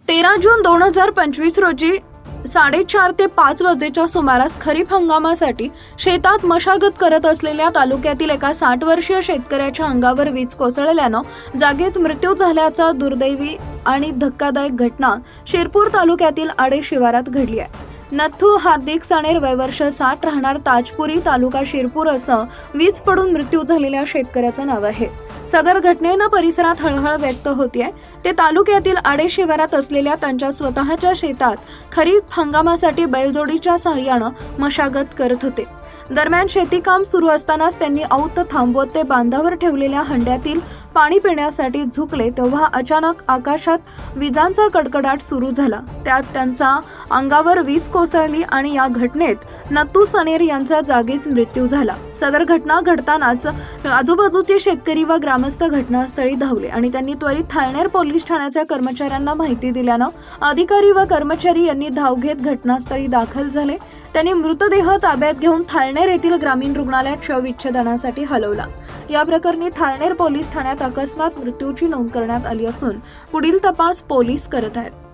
13 जून 2025 रोजी 4:30 ते 5 वाजेच्या सुमारास खरीप हंगामासाठी शेतात मशागत करत असलेल्या तालुक्यातील एका 60 वर्षीय शेतकऱ्याच्या अंगावर वीज कोसळल्यानं जागीच मृत्यू झाल्याचा दुर्दैवी आणि धक्कादायक घटना शिरपूर तालुक्यातील आडे शिवारात घडली आहे। नथू हार्दिक सानेर वय वर्ष 60 राहणार ताजपुरी तालुका शिरपूर असं वीज पडून मृत्यू झालेल्या शेतकऱ्याचं नाव आहे। सदर घटनेनं परिसरात हळहळ व्यक्त होतीये। ते तालुक्यातील आडे शिवारात असलेल्या त्यांच्या स्वतःच्या शेतात खरीप हंगामासाठी बैलजोडीच्या सहाय्यानं मशागत करत होते। दरम्यान शेती काम सुरू असतानाच त्यांनी औत थांबवत ते बांधावर ठेवलेल्या हंड्यातील पाणी पिण्यासाठी झुकले तेव्हा अचानक आकाशात विजांचा कडकडाट सुरू झाला। त्यात त्यांचा अंगावर वीज कोसळली आणि या घटनेत नथू सानेर यांचा जागीच मृत्यू झाला। सदर घटना घडतानाच आजूबाजूचे शेतकरी व ग्रामस्थ घटनास्थळी धावले आणि त्यांनी त्वरित थाळनेर पोलीस ठाण्याच्या कर्मचाऱ्यांना माहिती दिल्यानं अधिकारी व कर्मचारी यांनी धाव घेत घटनास्थळी दाखल झाले। त्यांनी मृतदेह ताब्यात घेऊन थाळनेर येथील ग्रामीण रुग्णालयात शवविच्छेदनासाठी हलवला। या प्रकरणी थाळनेर पोलीस ठाण्यात अकस्मात मृत्यूची नोंद करण्यात आली असून पुढील तपास पोलीस करत आहेत।